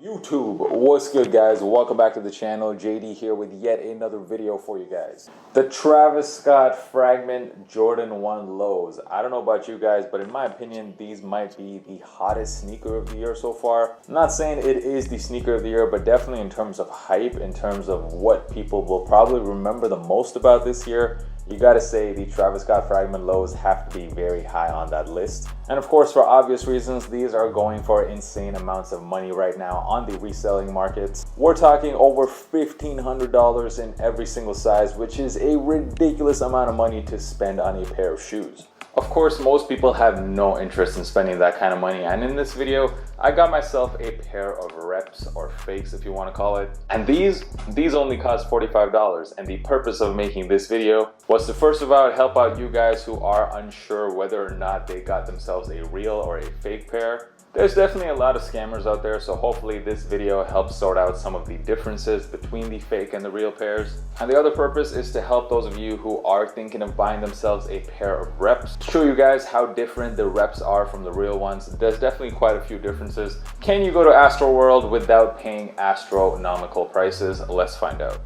YouTube, what's good guys? Welcome back to the channel. JD here with yet another video for you guys. The Travis Scott Fragment Jordan 1 Lows. I don't know about you guys, but in my opinion, these might be the hottest sneaker of the year so far. I'm not saying it is the sneaker of the year, but definitely in terms of hype, in terms of what people will probably remember the most about this year, you gotta say the Travis Scott Fragment Lows have to be very high on that list. And of course, for obvious reasons, these are going for insane amounts of money right now on the reselling markets. We're talking over $1,500 in every single size, which is a ridiculous amount of money to spend on a pair of shoes. Of course, most people have no interest in spending that kind of money, and in this video, I got myself a pair of reps or fakes, if you want to call it. And these only cost $45, and the purpose of making this video was to first of all help out you guys who are unsure whether or not they got themselves a real or a fake pair. There's definitely a lot of scammers out there, so hopefully this video helps sort out some of the differences between the fake and the real pairs. And the other purpose is to help those of you who are thinking of buying themselves a pair of reps, show you guys how different the reps are from the real ones. There's definitely quite a few differences. Can you go to Astro World without paying astronomical prices? Let's find out.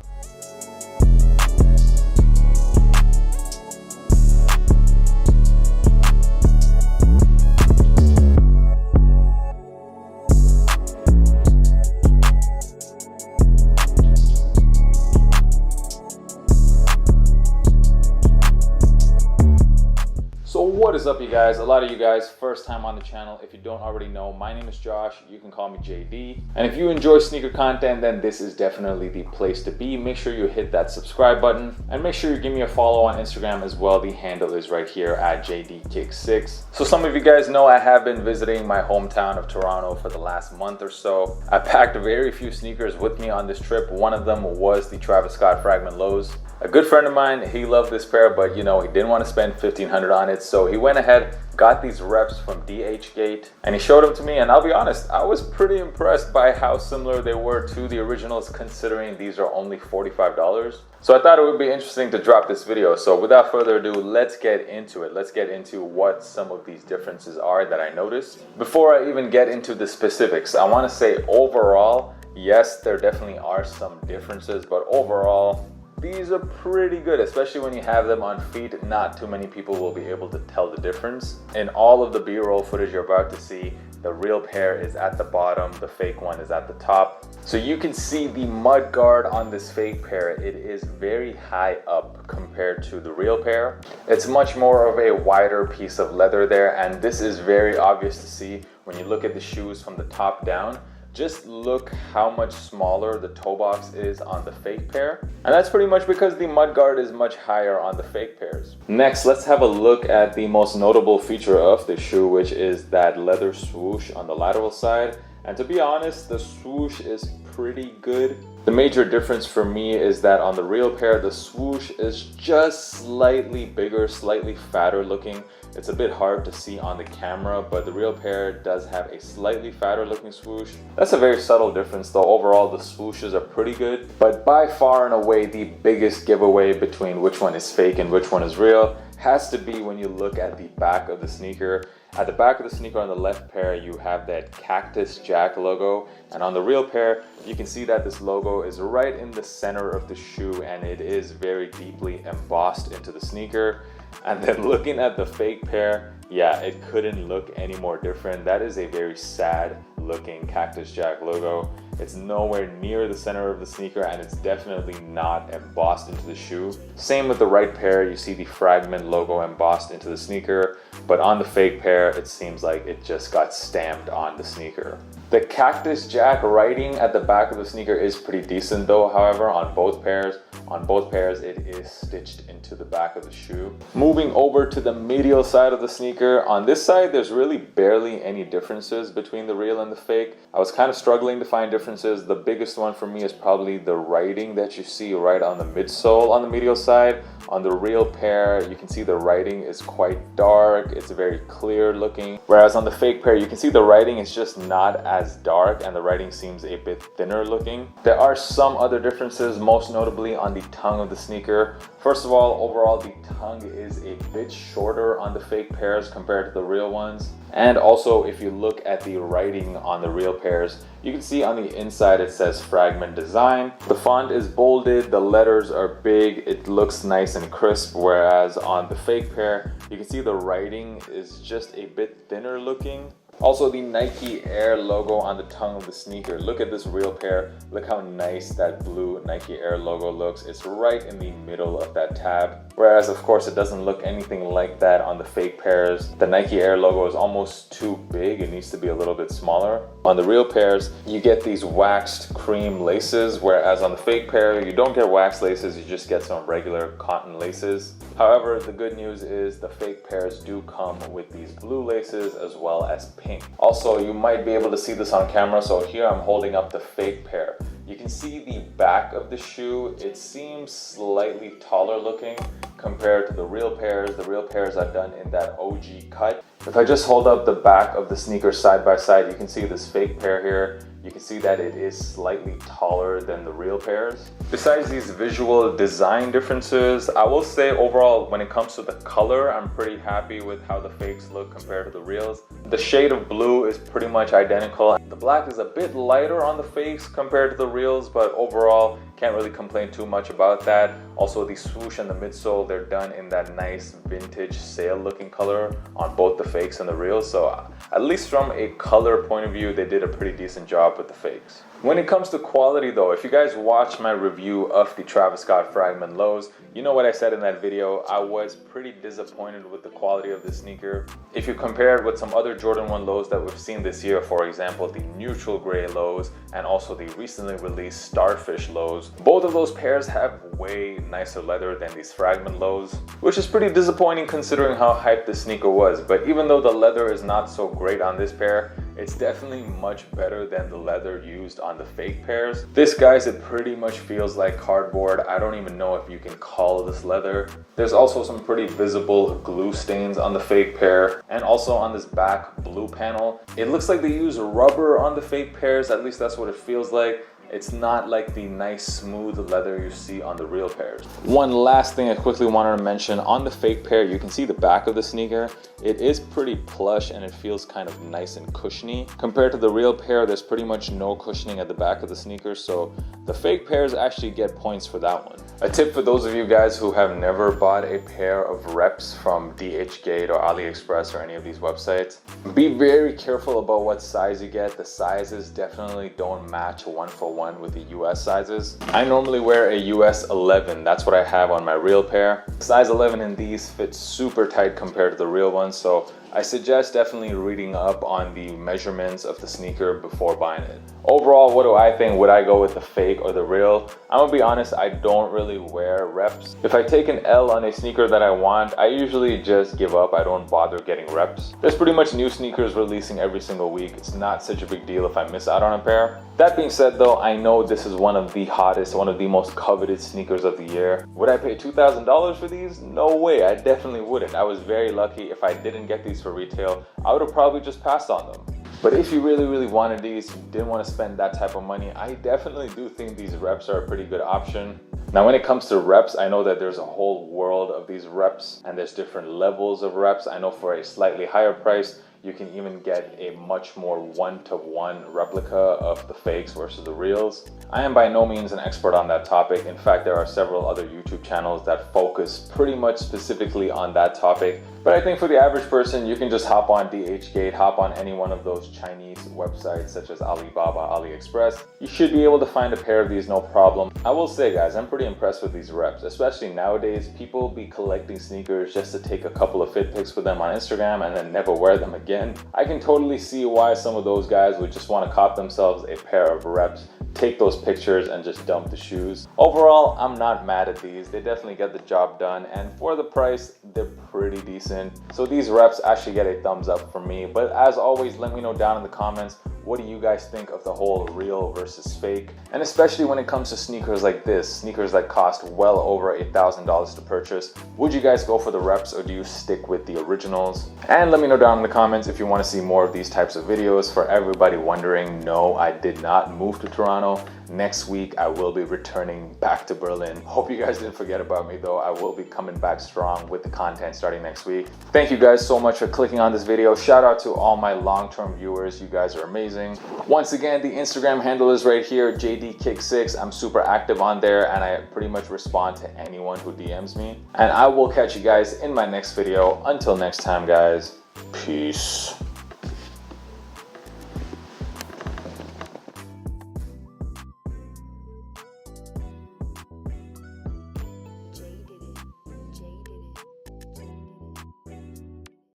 What is up, you guys? A lot of you guys, first time on the channel. If you don't already know, my name is Josh. You can call me JD. And if you enjoy sneaker content, then this is definitely the place to be. Make sure you hit that subscribe button and make sure you give me a follow on Instagram as well. The handle is right here at JDKick6. So some of you guys know I have been visiting my hometown of Toronto for the last month or so. I packed very few sneakers with me on this trip. One of them was the Travis Scott Fragment Lows. A good friend of mine, he loved this pair, but you know, he didn't want to spend $1,500 on it, so he went ahead, got these reps from DHgate, and he showed them to me, and I'll be honest, I was pretty impressed by how similar they were to the originals, considering these are only $45. So I thought it would be interesting to drop this video. So without further ado, let's get into it. Let's get into what some of these differences are that I noticed. Before I even get into the specifics, I want to say overall, yes, there definitely are some differences, but overall, these are pretty good, especially when you have them on feet. Not too many people will be able to tell the difference. In all of the B-roll footage you're about to see, the real pair is at the bottom, the fake one is at the top. So you can see the mud guard on this fake pair. It is very high up compared to the real pair. It's much more of a wider piece of leather there, and this is very obvious to see when you look at the shoes from the top down. Just look how much smaller the toe box is on the fake pair. And that's pretty much because the mud guard is much higher on the fake pairs. Next, let's have a look at the most notable feature of the shoe, which is that leather swoosh on the lateral side. And to be honest, the swoosh is pretty good. The major difference for me is that on the real pair, the swoosh is just slightly bigger, slightly fatter looking. It's a bit hard to see on the camera, but the real pair does have a slightly fatter looking swoosh. That's a very subtle difference though. Overall, the swooshes are pretty good, but by far and away, the biggest giveaway between which one is fake and which one is real has to be when you look at the back of the sneaker. At the back of the sneaker on the left pair, you have that Cactus Jack logo. And on the real pair, you can see that this logo is right in the center of the shoe, and it is very deeply embossed into the sneaker. And then looking at the fake pair, yeah, it couldn't look any more different. That is a very sad looking Cactus Jack logo. It's nowhere near the center of the sneaker, and it's definitely not embossed into the shoe. Same with the right pair, you see the Fragment logo embossed into the sneaker, but on the fake pair, it seems like it just got stamped on the sneaker. The Cactus Jack writing at the back of the sneaker is pretty decent though, however, on both pairs. On both pairs, it is stitched into the back of the shoe. Moving over to the medial side of the sneaker, on this side, there's really barely any differences between the real and the fake. I was kind of struggling to find differences. The biggest one for me is probably the writing that you see right on the midsole on the medial side. On the real pair, you can see the writing is quite dark. It's very clear looking. Whereas on the fake pair, you can see the writing is just not as dark and the writing seems a bit thinner looking. There are some other differences, most notably on the tongue of the sneaker. First of all, overall, the tongue is a bit shorter on the fake pairs compared to the real ones. And also, if you look at the writing on the real pairs. You can see on the inside it says Fragment Design. The font is bolded, the letters are big, it looks nice and crisp, whereas on the fake pair, you can see the writing is just a bit thinner looking. Also, the Nike Air logo on the tongue of the sneaker. Look at this real pair. Look how nice that blue Nike Air logo looks. It's right in the middle of that tab. Whereas, of course, it doesn't look anything like that on the fake pairs. The Nike Air logo is almost too big. It needs to be a little bit smaller. On the real pairs, you get these waxed cream laces, whereas on the fake pair, you don't get waxed laces. You just get some regular cotton laces. However, the good news is the fake pairs do come with these blue laces as well as pink. Also, you might be able to see this on camera. So here I'm holding up the fake pair. You can see the back of the shoe. It seems slightly taller looking compared to the real pairs. The real pairs are done in that OG cut. If I just hold up the back of the sneaker side by side, you can see this fake pair here. You can see that it is slightly taller than the real pairs. Besides these visual design differences, I will say overall when it comes to the color, I'm pretty happy with how the fakes look compared to the reals. The shade of blue is pretty much identical. The black is a bit lighter on the fakes compared to the reals, but overall, can't really complain too much about that. Also, the swoosh and the midsole, they're done in that nice vintage sail looking color on both the fakes and the reals. So at least from a color point of view, they did a pretty decent job with the fakes. When it comes to quality though, if you guys watched my review of the Travis Scott Fragment lows, you know what I said in that video. I was pretty disappointed with the quality of the sneaker. If you compare it with some other Jordan 1 lows that we've seen this year, for example, the neutral gray lows and also the recently released Starfish lows, both of those pairs have way nicer leather than these Fragment lows, which is pretty disappointing considering how hyped the sneaker was. But even though the leather is not so great on this pair, it's definitely much better than the leather used on the fake pairs. This, guys, it pretty much feels like cardboard. I don't even know if you can call this leather. There's also some pretty visible glue stains on the fake pair and also on this back blue panel. It looks like they use rubber on the fake pairs, at least that's what it feels like. It's not like the nice smooth leather you see on the real pairs. One last thing I quickly wanted to mention, on the fake pair, you can see the back of the sneaker. It is pretty plush and it feels kind of nice and cushiony. Compared to the real pair, there's pretty much no cushioning at the back of the sneaker, so the fake pairs actually get points for that one. A tip for those of you guys who have never bought a pair of reps from DHgate or AliExpress or any of these websites, be very careful about what size you get. The sizes definitely don't match one for one with the US sizes. I normally wear a US 11, that's what I have on my real pair. Size 11 in these fits super tight compared to the real ones, so I suggest definitely reading up on the measurements of the sneaker before buying it. Overall, what do I think? Would I go with the fake or the real? I'm gonna be honest, I don't really wear reps. If I take an L on a sneaker that I want, I usually just give up. I don't bother getting reps. There's pretty much new sneakers releasing every single week. It's not such a big deal if I miss out on a pair. That being said though, I know this is one of the hottest, one of the most coveted sneakers of the year. Would I pay $2,000 for these? No way, I definitely wouldn't. I was very lucky. If I didn't get these for retail, I would have probably just passed on them. But if you really wanted these, you didn't want to spend that type of money, I definitely do think these reps are a pretty good option. Now when it comes to reps, I know that there's a whole world of these reps and there's different levels of reps. I know for a slightly higher price, you can even get a much more one-to-one replica of the fakes versus the reals. I am by no means an expert on that topic. In fact, there are several other YouTube channels that focus pretty much specifically on that topic. But I think for the average person, you can just hop on DHgate, hop on any one of those Chinese websites such as Alibaba, AliExpress. You should be able to find a pair of these no problem. I will say, guys, I'm pretty impressed with these reps, especially nowadays. People be collecting sneakers just to take a couple of fit pics with them on Instagram and then never wear them again. I can totally see why some of those guys would just want to cop themselves a pair of reps, take those pictures and just dump the shoes. Overall, I'm not mad at these. They definitely get the job done, and for the price, they're pretty decent. So these reps actually get a thumbs up from me. But as always, let me know down in the comments, what do you guys think of the whole real versus fake? And especially when it comes to sneakers like this, sneakers that cost well over $1,000 to purchase, would you guys go for the reps or do you stick with the originals? And let me know down in the comments if you want to see more of these types of videos. For everybody wondering, no, I did not move to Toronto. Next week, I will be returning back to Berlin. Hope you guys didn't forget about me though. I will be coming back strong with the content starting next week. Thank you guys so much for clicking on this video. Shout out to all my long-term viewers. You guys are amazing. amazing. Once again, the Instagram handle is right here, JDKick6. I'm super active on there and I pretty much respond to anyone who DMs me. And I will catch you guys in my next video. Until next time, guys, peace.